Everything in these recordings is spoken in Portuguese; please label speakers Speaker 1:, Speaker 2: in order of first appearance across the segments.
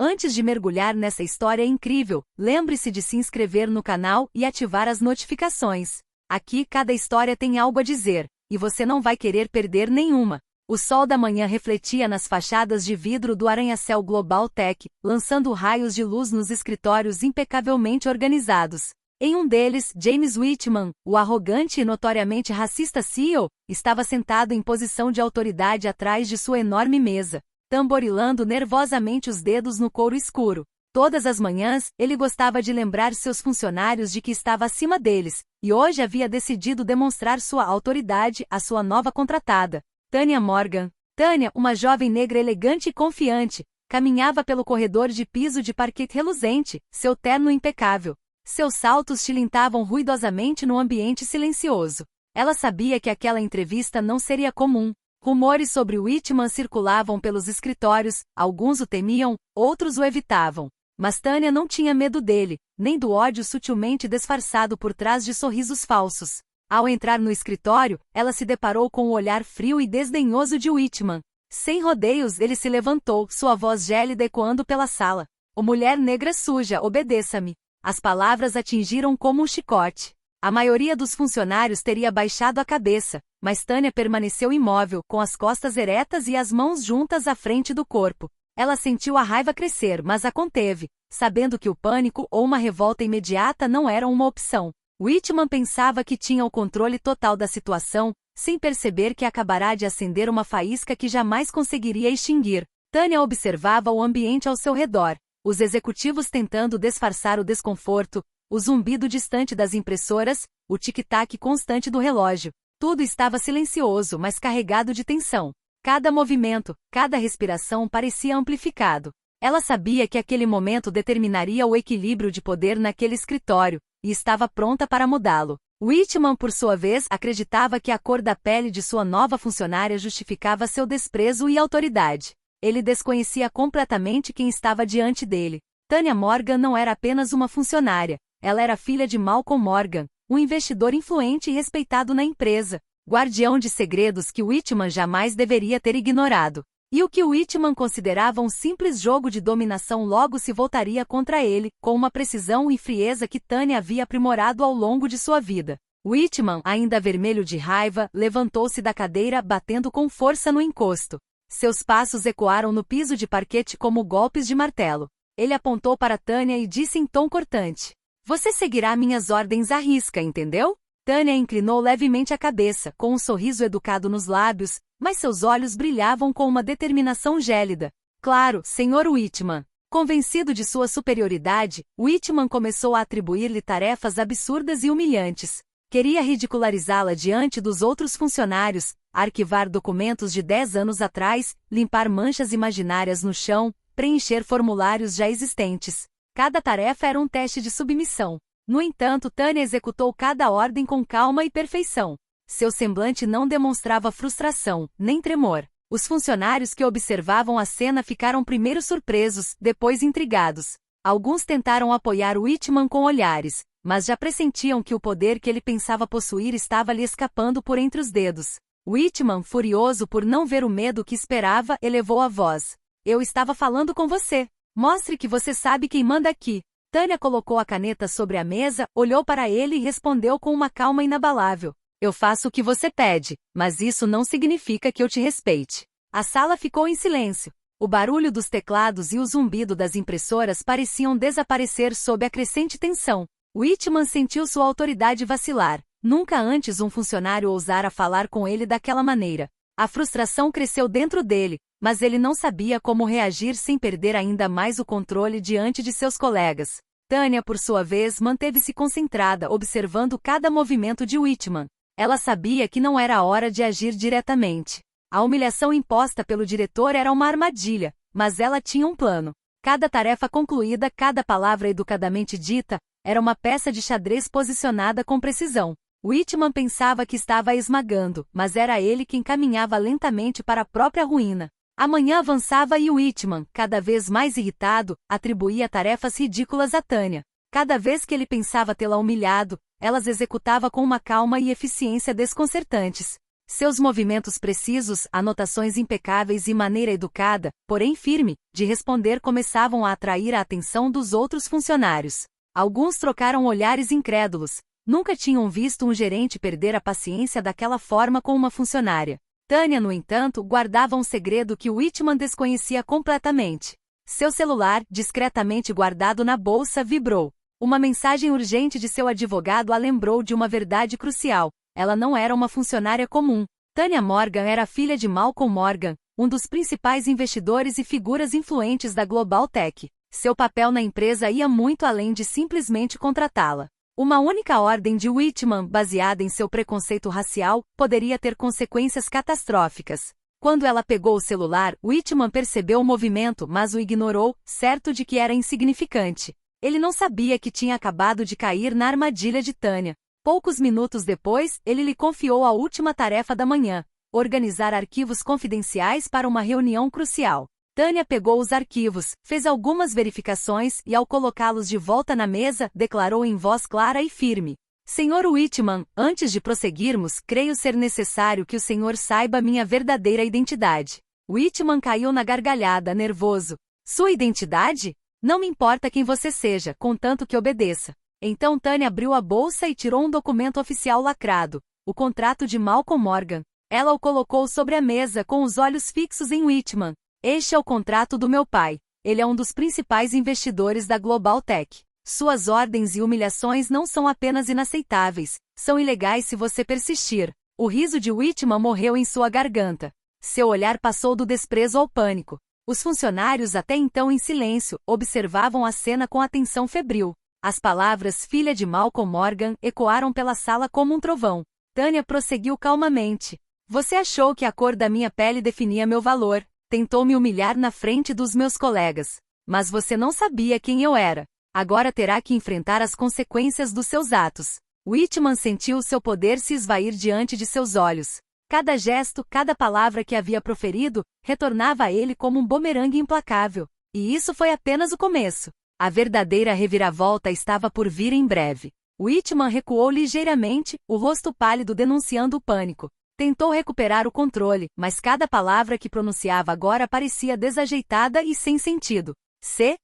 Speaker 1: Antes de mergulhar nessa história incrível, lembre-se de se inscrever no canal e ativar as notificações. Aqui cada história tem algo a dizer, e você não vai querer perder nenhuma. O sol da manhã refletia nas fachadas de vidro do arranha-céu Global Tech, lançando raios de luz nos escritórios impecavelmente organizados. Em um deles, James Whitman, o arrogante e notoriamente racista CEO, estava sentado em posição de autoridade atrás de sua enorme mesa, tamborilando nervosamente os dedos no couro escuro. Todas as manhãs, ele gostava de lembrar seus funcionários de que estava acima deles, e hoje havia decidido demonstrar sua autoridade à sua nova contratada, Tanya Morgan. Tanya, uma jovem negra elegante e confiante, caminhava pelo corredor de piso de parquet reluzente, seu terno impecável. Seus saltos tilintavam ruidosamente no ambiente silencioso. Ela sabia que aquela entrevista não seria comum. Rumores sobre Whitman circulavam pelos escritórios, alguns o temiam, outros o evitavam. Mas Tanya não tinha medo dele, nem do ódio sutilmente disfarçado por trás de sorrisos falsos. Ao entrar no escritório, ela se deparou com o olhar frio e desdenhoso de Whitman. Sem rodeios, ele se levantou, sua voz gélida ecoando pela sala. "Ô mulher negra suja, obedeça-me." As palavras atingiram como um chicote. A maioria dos funcionários teria baixado a cabeça, mas Tanya permaneceu imóvel, com as costas eretas e as mãos juntas à frente do corpo. Ela sentiu a raiva crescer, mas a conteve, sabendo que o pânico ou uma revolta imediata não eram uma opção. Whitman pensava que tinha o controle total da situação, sem perceber que acabará de acender uma faísca que jamais conseguiria extinguir. Tanya observava o ambiente ao seu redor, os executivos tentando disfarçar o desconforto, o zumbido distante das impressoras, o tic-tac constante do relógio. Tudo estava silencioso, mas carregado de tensão. Cada movimento, cada respiração parecia amplificado. Ela sabia que aquele momento determinaria o equilíbrio de poder naquele escritório, e estava pronta para mudá-lo. Whitman, por sua vez, acreditava que a cor da pele de sua nova funcionária justificava seu desprezo e autoridade. Ele desconhecia completamente quem estava diante dele. Tanya Morgan não era apenas uma funcionária, ela era filha de Malcolm Morgan, um investidor influente e respeitado na empresa, guardião de segredos que Whitman jamais deveria ter ignorado. E o que Whitman considerava um simples jogo de dominação logo se voltaria contra ele, com uma precisão e frieza que Tanya havia aprimorado ao longo de sua vida. Whitman, ainda vermelho de raiva, levantou-se da cadeira batendo com força no encosto. Seus passos ecoaram no piso de parquete como golpes de martelo. Ele apontou para Tanya e disse em tom cortante: "Você seguirá minhas ordens à risca, entendeu?" Tanya inclinou levemente a cabeça, com um sorriso educado nos lábios, mas seus olhos brilhavam com uma determinação gélida. "Claro, Sr. Whitman." Convencido de sua superioridade, Whitman começou a atribuir-lhe tarefas absurdas e humilhantes. Queria ridicularizá-la diante dos outros funcionários, arquivar documentos de 10 anos atrás, limpar manchas imaginárias no chão, preencher formulários já existentes. Cada tarefa era um teste de submissão. No entanto, Tanya executou cada ordem com calma e perfeição. Seu semblante não demonstrava frustração, nem tremor. Os funcionários que observavam a cena ficaram primeiro surpresos, depois intrigados. Alguns tentaram apoiar Whitman com olhares, mas já pressentiam que o poder que ele pensava possuir estava lhe escapando por entre os dedos. Whitman, furioso por não ver o medo que esperava, elevou a voz: "Eu estava falando com você. Mostre que você sabe quem manda aqui." Tanya colocou a caneta sobre a mesa, olhou para ele e respondeu com uma calma inabalável: "Eu faço o que você pede, mas isso não significa que eu te respeite." A sala ficou em silêncio. O barulho dos teclados e o zumbido das impressoras pareciam desaparecer sob a crescente tensão. Whitman sentiu sua autoridade vacilar. Nunca antes um funcionário ousara falar com ele daquela maneira. A frustração cresceu dentro dele, mas ele não sabia como reagir sem perder ainda mais o controle diante de seus colegas. Tanya, por sua vez, manteve-se concentrada, observando cada movimento de Whitman. Ela sabia que não era a hora de agir diretamente. A humilhação imposta pelo diretor era uma armadilha, mas ela tinha um plano. Cada tarefa concluída, cada palavra educadamente dita, era uma peça de xadrez posicionada com precisão. Whitman pensava que estava a esmagando, mas era ele quem caminhava lentamente para a própria ruína. A manhã avançava e Whitman, cada vez mais irritado, atribuía tarefas ridículas a Tanya. Cada vez que ele pensava tê-la humilhado, elas executava com uma calma e eficiência desconcertantes. Seus movimentos precisos, anotações impecáveis e maneira educada, porém firme, de responder começavam a atrair a atenção dos outros funcionários. Alguns trocaram olhares incrédulos. Nunca tinham visto um gerente perder a paciência daquela forma com uma funcionária. Tânia, no entanto, guardava um segredo que Whitman desconhecia completamente. Seu celular, discretamente guardado na bolsa, vibrou. Uma mensagem urgente de seu advogado a lembrou de uma verdade crucial. Ela não era uma funcionária comum. Tânia Morgan era filha de Malcolm Morgan, um dos principais investidores e figuras influentes da Global Tech. Seu papel na empresa ia muito além de simplesmente contratá-la. Uma única ordem de Whitman, baseada em seu preconceito racial, poderia ter consequências catastróficas. Quando ela pegou o celular, Whitman percebeu o movimento, mas o ignorou, certo de que era insignificante. Ele não sabia que tinha acabado de cair na armadilha de Tânia. Poucos minutos depois, ele lhe confiou a última tarefa da manhã: organizar arquivos confidenciais para uma reunião crucial. Tânia pegou os arquivos, fez algumas verificações e, ao colocá-los de volta na mesa, declarou em voz clara e firme: Senhor Whitman, antes de prosseguirmos, creio ser necessário que o senhor saiba minha verdadeira identidade. Whitman caiu na gargalhada, nervoso. Sua identidade? Não me importa quem você seja, contanto que obedeça. Então Tânia abriu a bolsa e tirou um documento oficial lacrado, o contrato de Malcolm Morgan. Ela o colocou sobre a mesa com os olhos fixos em Whitman. Este é o contrato do meu pai. Ele é um dos principais investidores da Global Tech. Suas ordens e humilhações não são apenas inaceitáveis, são ilegais se você persistir. O riso de Whitman morreu em sua garganta. Seu olhar passou do desprezo ao pânico. Os funcionários, até então em silêncio, observavam a cena com atenção febril. As palavras filha de Malcolm Morgan ecoaram pela sala como um trovão. Tânia prosseguiu calmamente. Você achou que a cor da minha pele definia meu valor. Tentou me humilhar na frente dos meus colegas. Mas você não sabia quem eu era. Agora terá que enfrentar as consequências dos seus atos. Whitman sentiu seu poder se esvair diante de seus olhos. Cada gesto, cada palavra que havia proferido, retornava a ele como um bumerangue implacável. E isso foi apenas o começo. A verdadeira reviravolta estava por vir em breve. Whitman recuou ligeiramente, o rosto pálido denunciando o pânico. Tentou recuperar o controle, mas cada palavra que pronunciava agora parecia desajeitada e sem sentido.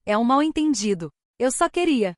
Speaker 1: É um mal-entendido. Eu só queria.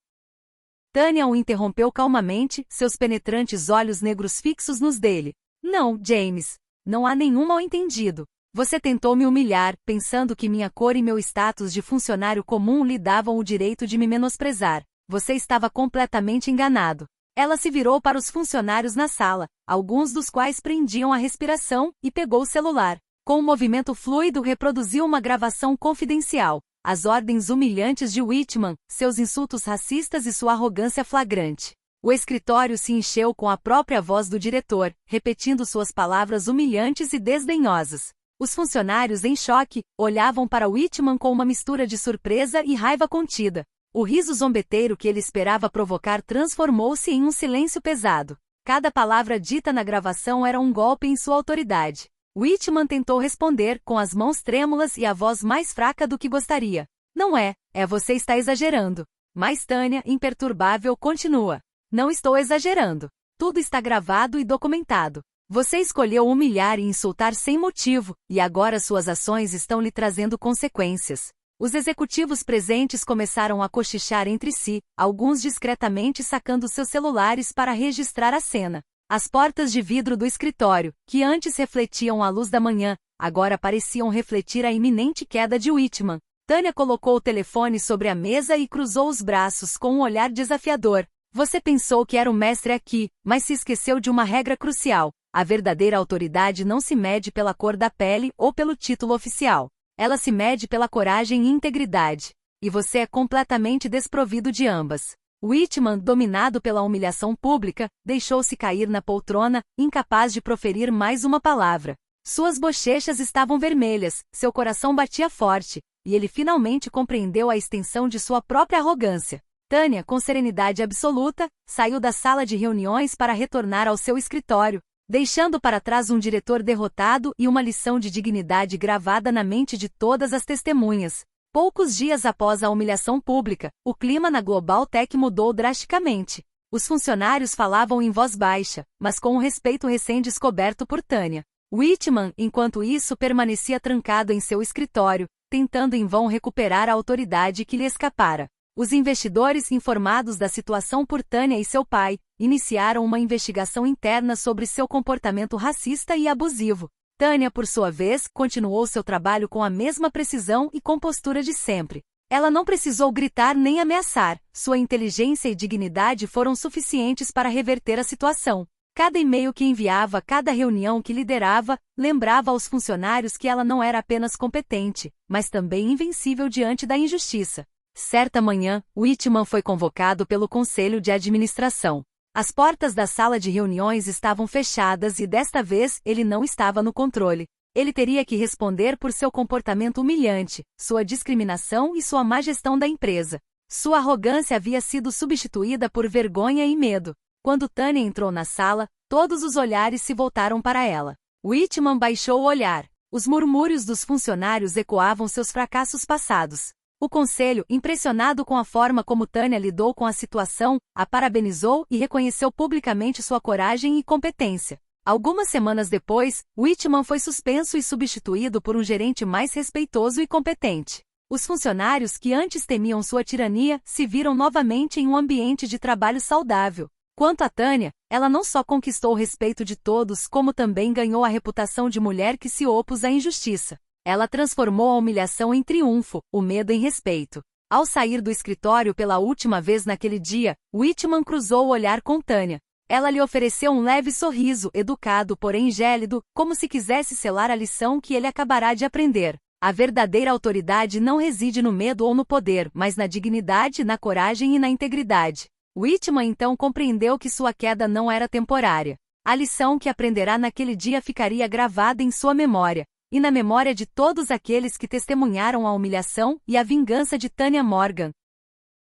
Speaker 1: Tânia o interrompeu calmamente, seus penetrantes olhos negros fixos nos dele. Não, James. Não há nenhum mal-entendido. Você tentou me humilhar, pensando que minha cor e meu status de funcionário comum lhe davam o direito de me menosprezar. Você estava completamente enganado. Ela se virou para os funcionários na sala, alguns dos quais prendiam a respiração, e pegou o celular. Com um movimento fluido reproduziu uma gravação confidencial. As ordens humilhantes de Whitman, seus insultos racistas e sua arrogância flagrante. O escritório se encheu com a própria voz do diretor, repetindo suas palavras humilhantes e desdenhosas. Os funcionários, em choque, olhavam para Whitman com uma mistura de surpresa e raiva contida. O riso zombeteiro que ele esperava provocar transformou-se em um silêncio pesado. Cada palavra dita na gravação era um golpe em sua autoridade. Whitman tentou responder, com as mãos trêmulas e a voz mais fraca do que gostaria. Não é, você está exagerando. Mas Tânia, imperturbável, continua. Não estou exagerando. Tudo está gravado e documentado. Você escolheu humilhar e insultar sem motivo, e agora suas ações estão lhe trazendo consequências. Os executivos presentes começaram a cochichar entre si, alguns discretamente sacando seus celulares para registrar a cena. As portas de vidro do escritório, que antes refletiam a luz da manhã, agora pareciam refletir a iminente queda de Whitman. Tânia colocou o telefone sobre a mesa e cruzou os braços com um olhar desafiador. Você pensou que era o mestre aqui, mas se esqueceu de uma regra crucial. A verdadeira autoridade não se mede pela cor da pele ou pelo título oficial. Ela se mede pela coragem e integridade. E você é completamente desprovido de ambas. Whitman, dominado pela humilhação pública, deixou-se cair na poltrona, incapaz de proferir mais uma palavra. Suas bochechas estavam vermelhas, seu coração batia forte, e ele finalmente compreendeu a extensão de sua própria arrogância. Tânia, com serenidade absoluta, saiu da sala de reuniões para retornar ao seu escritório, deixando para trás um diretor derrotado e uma lição de dignidade gravada na mente de todas as testemunhas. Poucos dias após a humilhação pública, o clima na Global Tech mudou drasticamente. Os funcionários falavam em voz baixa, mas com o respeito recém-descoberto por Tânia. Whitman, enquanto isso, permanecia trancado em seu escritório, tentando em vão recuperar a autoridade que lhe escapara. Os investidores, informados da situação por Tânia e seu pai, iniciaram uma investigação interna sobre seu comportamento racista e abusivo. Tânia, por sua vez, continuou seu trabalho com a mesma precisão e compostura de sempre. Ela não precisou gritar nem ameaçar, sua inteligência e dignidade foram suficientes para reverter a situação. Cada e-mail que enviava, cada reunião que liderava, lembrava aos funcionários que ela não era apenas competente, mas também invencível diante da injustiça. Certa manhã, Whitman foi convocado pelo Conselho de Administração. As portas da sala de reuniões estavam fechadas e desta vez ele não estava no controle. Ele teria que responder por seu comportamento humilhante, sua discriminação e sua má gestão da empresa. Sua arrogância havia sido substituída por vergonha e medo. Quando Tânia entrou na sala, todos os olhares se voltaram para ela. Whitman baixou o olhar. Os murmúrios dos funcionários ecoavam seus fracassos passados. O conselho, impressionado com a forma como Tânia lidou com a situação, a parabenizou e reconheceu publicamente sua coragem e competência. Algumas semanas depois, Whitman foi suspenso e substituído por um gerente mais respeitoso e competente. Os funcionários que antes temiam sua tirania se viram novamente em um ambiente de trabalho saudável. Quanto a Tânia, ela não só conquistou o respeito de todos, como também ganhou a reputação de mulher que se opôs à injustiça. Ela transformou a humilhação em triunfo, o medo em respeito. Ao sair do escritório pela última vez naquele dia, Whitman cruzou o olhar com Tânia. Ela lhe ofereceu um leve sorriso, educado porém gélido, como se quisesse selar a lição que ele acabará de aprender. A verdadeira autoridade não reside no medo ou no poder, mas na dignidade, na coragem e na integridade. Whitman então compreendeu que sua queda não era temporária. A lição que aprenderá naquele dia ficaria gravada em sua memória, e na memória de todos aqueles que testemunharam a humilhação e a vingança de Tânia Morgan.